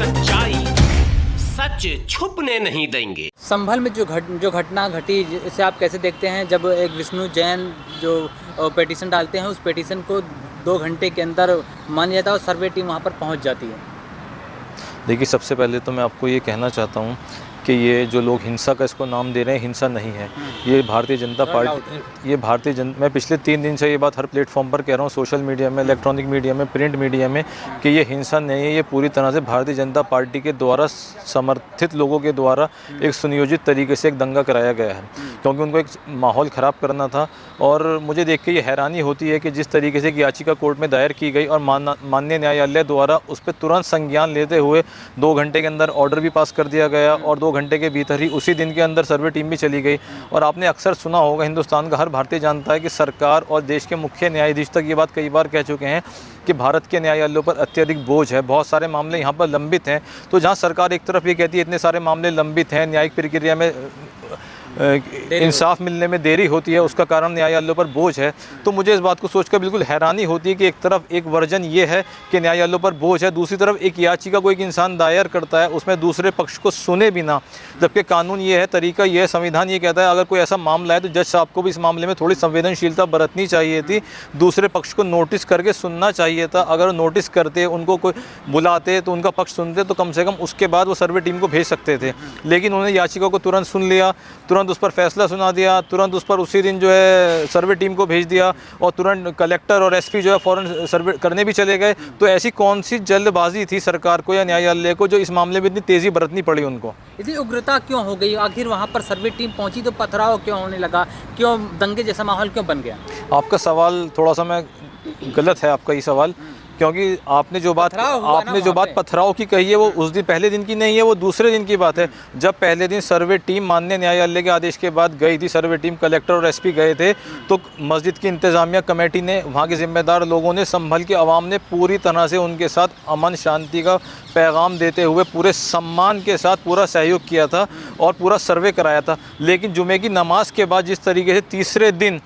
सच्चाई सच छुपने नहीं देंगे। संभल में जो घटना घटी, इसे आप कैसे देखते हैं? जब एक विष्णु जैन जो पिटीशन डालते हैं, उस पिटीशन को 2 घंटे के अंदर मान जाता है और सर्वे टीम वहाँ पर पहुँच जाती है। देखिए, सबसे पहले तो मैं आपको ये कहना चाहता हूँ कि ये जो लोग हिंसा का इसको नाम दे रहे हैं, हिंसा नहीं है। ये भारतीय जनता पार्टी, मैं पिछले 3 दिन से ये बात हर प्लेटफॉर्म पर कह रहा हूँ, सोशल मीडिया में, इलेक्ट्रॉनिक मीडिया में, प्रिंट मीडिया में, कि ये हिंसा नहीं है। ये पूरी तरह से भारतीय जनता पार्टी के द्वारा समर्थित लोगों के द्वारा एक सुनियोजित तरीके से एक दंगा कराया गया है, क्योंकि उनको एक माहौल ख़राब करना था। और मुझे देख के ये हैरानी होती है कि जिस तरीके से याचिका कोर्ट में दायर की गई और माननीय न्यायालय द्वारा उस पर तुरंत संज्ञान लेते हुए 2 घंटे के अंदर ऑर्डर भी पास कर दिया गया और 2 घंटे के भीतर ही उसी दिन के अंदर सर्वे टीम भी चली गई। और आपने अक्सर सुना होगा, हिंदुस्तान का हर भारतीय जानता है कि सरकार और देश के मुख्य न्यायाधीश तक ये बात कई बार कह चुके हैं कि भारत के न्यायालयों पर अत्यधिक बोझ है, बहुत सारे मामले यहाँ पर लंबित हैं। तो जहाँ सरकार एक तरफ ये कहती है इतने सारे मामले लंबित हैं, न्यायिक प्रक्रिया में इंसाफ मिलने में देरी होती है, उसका कारण न्यायालयों पर बोझ है, तो मुझे इस बात को सोचकर बिल्कुल हैरानी होती है कि एक तरफ एक वर्जन ये है कि न्यायालयों पर बोझ है, दूसरी तरफ एक याचिका कोई एक इंसान दायर करता है, उसमें दूसरे पक्ष को सुने बिना, जबकि कानून ये है, तरीका ये है, संविधान ये कहता है अगर कोई ऐसा मामला है तो जज साहब को भी इस मामले में थोड़ी संवेदनशीलता बरतनी चाहिए थी, दूसरे पक्ष को नोटिस करके सुनना चाहिए था। अगर नोटिस करते, उनको कोई बुलाते तो उनका पक्ष सुनते तो कम से कम उसके बाद वो सर्वे टीम को भेज सकते थे। लेकिन उन्होंने याचिका को तुरंत सुन लिया, तुरंत उस पर फैसला सुना दिया, तुरंत उस पर उसी दिन जो है सर्वे टीम को भेज दिया और तुरंत कलेक्टर और एसपी जो है फ़ौरन सर्वे करने भी चले गए। तो ऐसी कौन सी जल्दबाजी थी सरकार को या न्यायालय को जो इस मामले में इतनी तेज़ी बरतनी पड़ी उनको? इतनी उग्रता क्यों हो गई? आखिर वहाँ पर सर्वे टीम पहुँची तो पथराव क्यों होने लगा? क्यों दंगे जैसा माहौल क्यों बन गया? आपका सवाल थोड़ा सा मैं गलत है, आपका ये सवाल, क्योंकि आपने जो बात पथराव की कही है वो उस दिन पहले दिन की नहीं है, वो दूसरे दिन की बात है। जब पहले दिन सर्वे टीम माननीय न्यायालय के आदेश के बाद गई थी, सर्वे टीम कलेक्टर और एसपी गए थे, तो मस्जिद की इंतज़ामिया कमेटी ने, वहाँ के ज़िम्मेदार लोगों ने, संभल के अवाम ने पूरी तरह से उनके साथ अमन शांति का पैगाम देते हुए पूरे सम्मान के साथ पूरा सहयोग किया था और पूरा सर्वे कराया था। लेकिन जुमे की नमाज के बाद जिस तरीके से तीसरे दिन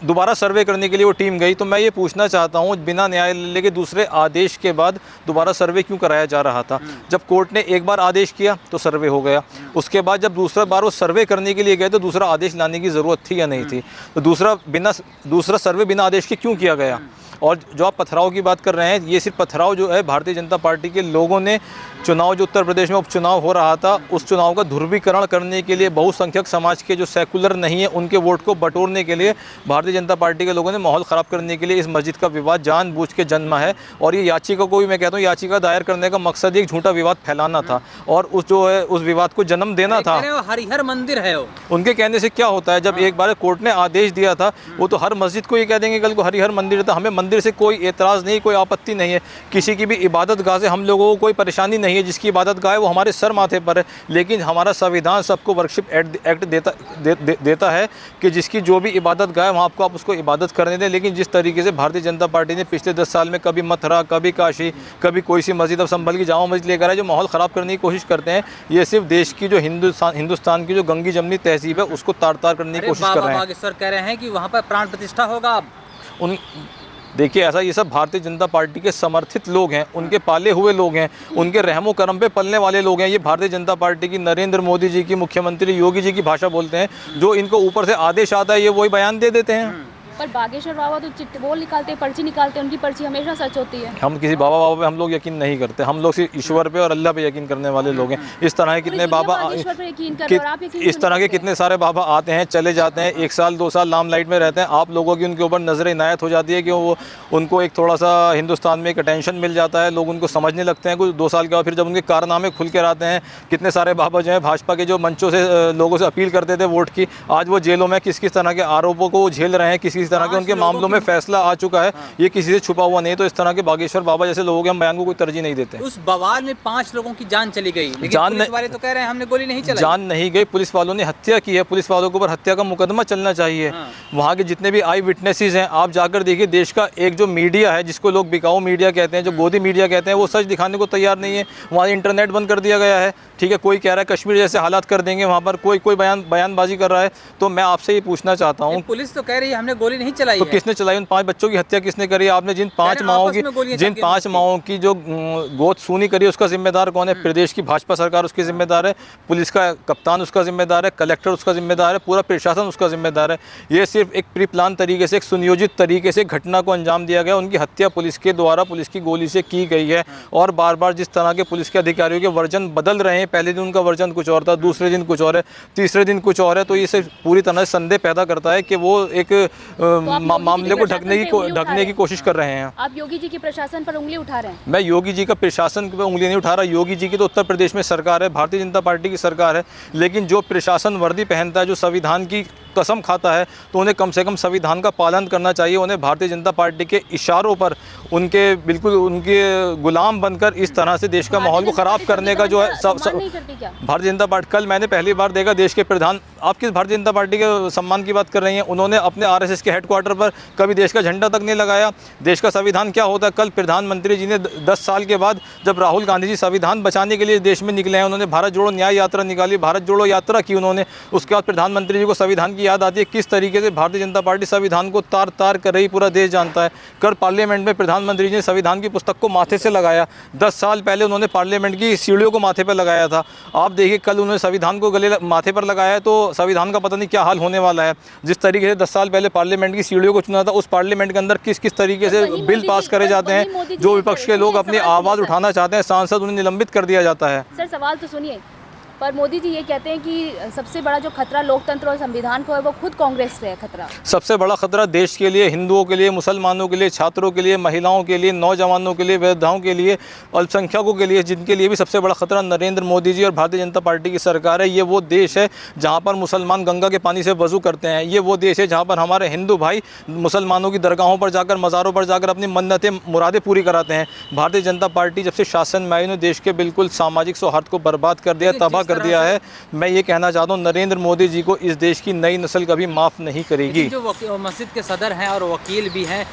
दोबारा सर्वे करने के लिए वो टीम गई, तो मैं ये पूछना चाहता हूँ, बिना न्यायालय के दूसरे आदेश के बाद दोबारा सर्वे क्यों कराया जा रहा था? जब कोर्ट ने एक बार आदेश किया तो सर्वे हो गया, उसके बाद जब दूसरा बार वो सर्वे करने के लिए गए तो दूसरा आदेश लाने की ज़रूरत थी या नहीं थी? तो दूसरा सर्वे बिना आदेश के क्यों किया गया? और जो आप पथराव की बात कर रहे हैं, ये सिर्फ पथराव जो है भारतीय जनता पार्टी के लोगों ने चुनाव, जो उत्तर प्रदेश में उपचुनाव हो रहा था, उस चुनाव का ध्रुवीकरण करने के लिए, बहुसंख्यक समाज के जो सेकुलर नहीं है उनके वोट को बटोरने के लिए भारतीय जनता पार्टी के लोगों ने माहौल ख़राब करने के लिए इस मस्जिद का विवाद जानबूझ के जन्मा है। और ये याचिका को भी मैं कहता हूँ, याचिका दायर करने का मकसद एक झूठा विवाद फैलाना था और उस विवाद को जन्म देना था। हरिहर मंदिर है, उनके कहने से क्या होता है, जब एक बार कोर्ट ने आदेश दिया था, वो तो हर मस्जिद को ये कह देंगे कल को हरिहर मंदिर था। हमें मंदिर से कोई एतराज़ नहीं, कोई आपत्ति नहीं है, किसी की भी इबादत गाह से हम लोगों को कोई परेशानी नहीं है, जिसकी इबादत गाह है वो हमारे सर माथे पर है। लेकिन हमारा संविधान सबको वर्शिप एक्ट देता है कि जिसकी जो भी इबादत गाह है वहाँ आपको आप उसको इबादत करने दें। लेकिन जिस तरीके से भारतीय जनता पार्टी ने पिछले 10 साल में कभी मथुरा, कभी काशी, कभी कोई सी मस्जिद, अब संभल की जामा मस्जिद लेकर आए, जो माहौल ख़राब करने की कोशिश करते हैं, ये सिर्फ देश की जो हिंदुस्तान की जो गंगी जमनी तहजीब है उसको तार करने की कोशिश कर रहे हैं। बागेश्वर कह रहे हैं कि वहाँ पर प्राण प्रतिष्ठा होगा। अब देखिए, ऐसा ये सब भारतीय जनता पार्टी के समर्थित लोग हैं, उनके पाले हुए लोग हैं, उनके रहमो करम पे पलने वाले लोग हैं। ये भारतीय जनता पार्टी की, नरेंद्र मोदी जी की, मुख्यमंत्री योगी जी की भाषा बोलते हैं। जो इनको ऊपर से आदेश आता है ये वही बयान दे देते हैं। पर बागेश्वर बाबा तो वो निकालते हैं, पर्ची निकालते हैं, उनकी पर्ची हमेशा सच होती है। हम किसी बाबा पे हम लोग यकीन नहीं करते, हम लोग सिर्फ ईश्वर पे और अल्लाह पे यकीन करने वाले लोग हैं। इस तरह के कितने बाबा, इस तरह के कितने सारे बाबा आते हैं, चले जाते हैं, 1 साल 2 साल लाइमलाइट में रहते हैं। आप लोगों की उनके ऊपर नज़र इनायत हो जाती है कि वो उनको एक थोड़ा सा हिंदुस्तान में एक अटेंशन मिल जाता है, लोग उनको समझने लगते हैं। कुछ 2 साल के बाद फिर जब उनके कारनामे खुल कर आते हैं, कितने सारे बाबा जो हैं भाजपा के, जो मंचों से लोगों से अपील करते थे वोट की, आज वो जेलों में किस किस तरह के आरोपों को झेल रहे हैं, किस किस तरह के उनके मामलों में फैसला आ चुका है, ये किसी से छुपा हुआ नहीं। तो इस तरह के बागेश्वर बाबा जैसे लोगों के हम बयान को कोई तरजीह नहीं देते। उस बवाल में 5 लोगों की जान चली गई, लेकिन पुलिस वाले तो कह रहे हैं हमने गोली नहीं चलाई। जान नहीं गई, पुलिस वालों ने हत्या की है, पुलिस वालों के ऊपर हत्या का मुकदमा चलना चाहिए। वहाँ के जितने भी आई विटनेसेस हैं, आप जाकर देखिए, देश का एक जो मीडिया है, जिसको लोग बिकाऊ मीडिया कहते हैं, जो गोदी मीडिया कहते हैं, वो सच दिखाने को तैयार नहीं है। वहाँ इंटरनेट बंद कर दिया गया है, ठीक है। कोई कह रहा है कश्मीर जैसे हालात कर देंगे, वहाँ पर कोई बयानबाजी कर रहा है। तो मैं आपसे ये पूछना चाहता हूँ, पुलिस तो कह रही है हमने गोली गोली नहीं चलाई तो है। किसने चलाई? उन 5 बच्चों की हत्या किसने करी? आपने जिन 5 माओं की जो गोद सूनी करी उसका जिम्मेदार कौन है? प्रदेश की भाजपा सरकार उसकी जिम्मेदार है, पुलिस का कप्तान उसका जिम्मेदार है, कलेक्टर उसका जिम्मेदार है, पूरा प्रशासन उसका जिम्मेदार है। ये सिर्फ एक प्री प्लान तरीके से, एक सुनियोजित तरीके से घटना को अंजाम दिया गया। उनकी हत्या पुलिस के द्वारा, पुलिस की गोली से की गई है। और बार बार जिस तरह के पुलिस के अधिकारियों के वर्जन बदल रहे हैं, पहले दिन उनका वर्जन कुछ और था, दूसरे दिन कुछ और है, तीसरे दिन कुछ और है, तो ये सिर्फ पूरी तरह से संदेह पैदा करता है कि वो एक मामले को ढकने की कोशिश कर रहे हैं। आप योगी जी के प्रशासन पर उंगली उठा रहे हैं? मैं योगी जी का प्रशासन पर उंगली नहीं उठा रहा। योगी जी की तो उत्तर प्रदेश में सरकार है, भारतीय जनता पार्टी की सरकार है, लेकिन जो प्रशासन वर्दी पहनता है, जो संविधान की कसम खाता है, तो उन्हें कम से कम संविधान का पालन करना चाहिए। उन्हें भारतीय जनता पार्टी के इशारों पर उनके गुलाम बनकर इस तरह से देश का माहौल को ख़राब करने का जो है भारतीय जनता पार्टी। कल मैंने पहली बार देखा देश के प्रधान, आप किस भारतीय जनता पार्टी के सम्मान की बात कर रही हैं? उन्होंने अपने RSS के हेडक्वार्टर पर कभी देश का झंडा तक नहीं लगाया। देश का संविधान क्या होता है? कल प्रधानमंत्री जी ने 10 साल के बाद, जब राहुल गांधी जी संविधान बचाने के लिए देश में निकले हैं, उन्होंने भारत जोड़ो न्याय यात्रा निकाली, भारत जोड़ो यात्रा की उन्होंने। उसके बाद प्रधानमंत्री जी को संविधान की याद आती है। किस तरीके से भारतीय जनता पार्टी संविधान को तार तार कर रही, पूरा देश जानता है। कल पार्लियामेंट में प्रधानमंत्री जी ने संविधान की पुस्तक को माथे से लगाया। 10 साल पहले उन्होंने पार्लियामेंट की सीढ़ियों को माथे पर लगाया था। आप देखिए कल उन्होंने संविधान को माथे पर लगाया है, तो संविधान का पता नहीं क्या हाल होने वाला है। जिस तरीके से 10 साल पहले पार्लियामेंट की सीढ़ियों को चुना था, उस पार्लियामेंट के अंदर किस किस तरीके से बिल पास करे जाते हैं, जो विपक्ष के लोग अपनी आवाज़ उठाना चाहते हैं, सांसद उन्हें निलंबित कर दिया जाता है। सर सवाल तो सुनिए, पर मोदी जी ये कहते हैं कि सबसे बड़ा जो खतरा लोकतंत्र और संविधान को है वो खुद कांग्रेस से है खतरा। सबसे बड़ा खतरा देश के लिए, हिंदुओं के लिए, मुसलमानों के लिए, छात्रों के लिए, महिलाओं के लिए, नौजवानों के लिए, वृद्धाओं के लिए, अल्पसंख्यकों के लिए, जिनके लिए भी सबसे बड़ा खतरा नरेंद्र मोदी जी और भारतीय जनता पार्टी की सरकार है। ये वो देश है जहाँ पर मुसलमान गंगा के पानी से वज़ू करते हैं। ये वो देश है जहाँ पर हमारे हिंदू भाई मुसलमानों की दरगाहों पर जाकर, मज़ारों पर जाकर अपनी मन्नतें, मुरादें पूरी कराते हैं। भारतीय जनता पार्टी जब से शासन में आई, उन्होंने देश के बिल्कुल सामाजिक सौहार्द को बर्बाद कर दिया, तबाह कर दिया है। मैं ये कहना चाहता हूँ, नरेंद्र मोदी जी को इस देश की नई नस्ल कभी माफ़ नहीं करेगी। जो मस्जिद के सदर हैं और वकील भी हैं,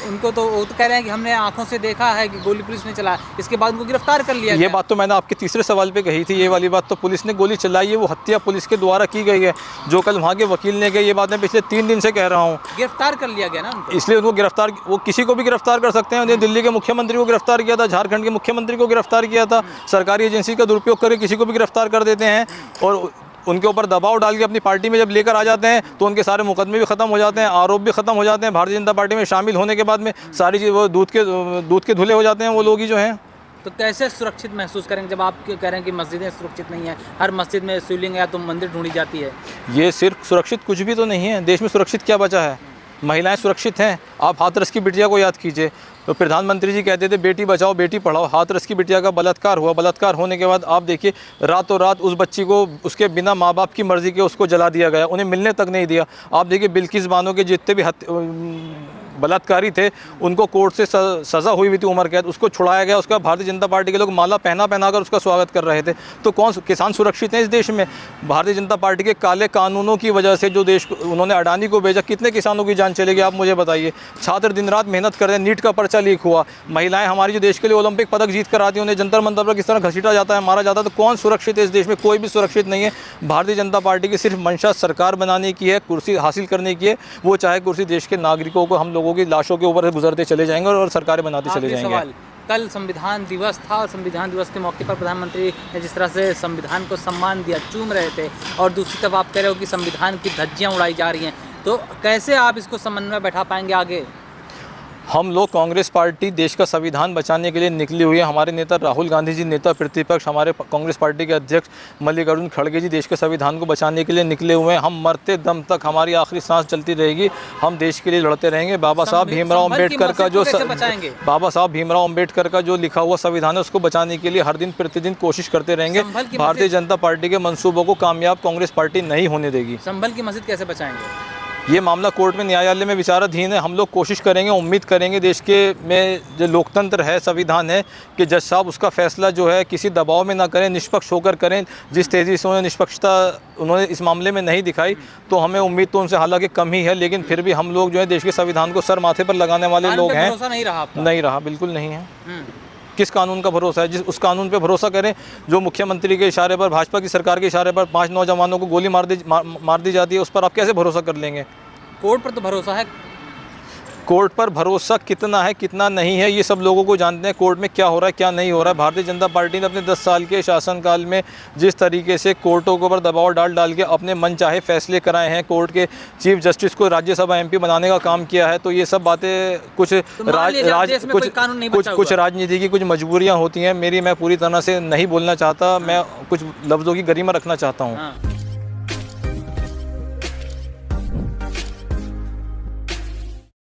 उनको तो वो तो कह रहे हैं कि हमने आंखों से देखा है कि गोली पुलिस ने चला, इसके बाद उनको गिरफ्तार कर लिया। ये बात तो मैंने आपके तीसरे सवाल पे कही थी। ये वाली बात तो पुलिस ने गोली चलाई है, वो हत्या पुलिस के द्वारा की गई है। जो कल वहाँ के वकील ने कही, ये बात मैं पिछले 3 दिन से कह रहा हूँ। गिरफ्तार कर लिया गया ना उनको, इसलिए उनको गिरफ्तार, वो किसी को भी गिरफ्तार कर सकते हैं। उन्होंने दिल्ली के मुख्यमंत्री को गिरफ्तार किया था, झारखंड के मुख्यमंत्री को गिरफ्तार किया था। सरकारी एजेंसी का दुरुपयोग करके किसी को भी गिरफ्तार कर देते हैं और उनके ऊपर दबाव डाल के अपनी पार्टी में जब लेकर आ जाते हैं, तो उनके सारे मुकदमे भी ख़त्म हो जाते हैं, आरोप भी ख़त्म हो जाते हैं। भारतीय जनता पार्टी में शामिल होने के बाद में सारी चीज़ वो दूध के धुले हो जाते हैं वो लोग ही जो हैं। तो कैसे सुरक्षित महसूस करेंगे जब आप कह रहे हैं कि मस्जिदें सुरक्षित नहीं हैं? हर मस्जिद में शिवलिंग या तो मंदिर ढूंढी जाती है। ये सिर्फ सुरक्षित कुछ भी तो नहीं है। देश में सुरक्षित क्या बचा है? महिलाएं सुरक्षित हैं। आप हाथरस की बिटिया को याद कीजिए, तो प्रधानमंत्री जी कहते थे बेटी बचाओ बेटी पढ़ाओ। हाथरस की बिटिया का बलात्कार हुआ, बलात्कार होने के बाद आप देखिए रातों रात उस बच्ची को उसके बिना माँ बाप की मर्ज़ी के उसको जला दिया गया, उन्हें मिलने तक नहीं दिया। आप देखिए बिल्किस बानो के जितने भी बलात्कारी थे, उनको कोर्ट से सज़ा हुई हुई थी उम्र कैद, उसको छुड़ाया गया। उसका भारतीय जनता पार्टी के लोग माला पहना कर उसका स्वागत कर रहे थे। तो कौन किसान सुरक्षित हैं इस देश में? भारतीय जनता पार्टी के काले कानूनों की वजह से जो देश उन्होंने अडानी को भेजा, कितने किसानों की जान चलेगी आप मुझे बताइए। छात्र दिन रात मेहनत कर रहे हैं, नीट का पर्चा लीक हुआ। महिलाएं हमारी जो देश के लिए ओलंपिक पदक जीत कर आती हैं, उन्हें जंतर मंतर पर किस तरह घसीटा जाता है, मारा जाता है। तो कौन सुरक्षित है इस देश में? कोई भी सुरक्षित नहीं है। भारतीय जनता पार्टी की सिर्फ मंशा सरकार बनाने की है, कुर्सी हासिल करने की है। वो चाहे कुर्सी देश के नागरिकों को, हम लोगों की लाशों के ऊपर गुजरते चले जाएंगे और सरकारें बनाते चले जाएंगे। कल संविधान दिवस था और संविधान दिवस के मौके पर प्रधानमंत्री ने जिस तरह से संविधान को सम्मान दिया, चूम रहे थे, और दूसरी तरफ आप कह रहे हो कि संविधान की धज्जियां उड़ाई जा रही हैं, तो कैसे आप इसको समन्वय बैठा पाएंगे आगे? हम लोग कांग्रेस पार्टी देश का संविधान बचाने के लिए निकली हुई है। हमारे नेता राहुल गांधी जी, नेता प्रतिपक्ष, हमारे कांग्रेस पार्टी के अध्यक्ष मल्लिकार्जुन खड़गे जी देश के संविधान को बचाने के लिए निकले हुए हैं। हम मरते दम तक, हमारी आखिरी सांस चलती रहेगी, हम देश के लिए लड़ते रहेंगे। बाबा साहब भीमराव अम्बेडकर का जो लिखा हुआ संविधान है, उसको बचाने के लिए हर दिन प्रतिदिन कोशिश करते रहेंगे। भारतीय जनता पार्टी के मंसूबों को कामयाब कांग्रेस पार्टी नहीं होने देगी। संभल की मस्जिद कैसे बचाएंगे? ये मामला कोर्ट में, न्यायालय में विचाराधीन है। हम लोग कोशिश करेंगे, उम्मीद करेंगे देश के में जो लोकतंत्र है, संविधान है, कि जज साहब उसका फैसला जो है किसी दबाव में ना करें, निष्पक्ष होकर करें। जिस तेज़ी से उन्होंने निष्पक्षता उन्होंने इस मामले में नहीं दिखाई, तो हमें उम्मीद तो उनसे हालांकि कम ही है, लेकिन फिर भी हम लोग जो है देश के संविधान को सर माथे पर लगाने वाले लोग हैं। नहीं रहा, बिल्कुल नहीं है। किस कानून का भरोसा है? जिस उस कानून पे भरोसा करें जो मुख्यमंत्री के इशारे पर, भाजपा की सरकार के इशारे पर 5 नौजवानों को गोली मार दी जाती है, उस पर आप कैसे भरोसा कर लेंगे? कोर्ट पर तो भरोसा है। कोर्ट पर भरोसा कितना है कितना नहीं है ये सब लोगों को जानते हैं। कोर्ट में क्या हो रहा है क्या नहीं हो रहा है। भारतीय जनता पार्टी ने अपने 10 साल के शासनकाल में जिस तरीके से कोर्टों के ऊपर दबाव डाल के अपने मन चाहे फैसले कराए हैं, कोर्ट के चीफ जस्टिस को राज्यसभा MP बनाने का काम किया है, तो ये सब बातें कुछ कुछ राजनीति की कुछ मजबूरियाँ होती हैं। मैं पूरी तरह से नहीं बोलना चाहता, मैं कुछ लफ्ज़ों की गरिमा रखना चाहता हूँ।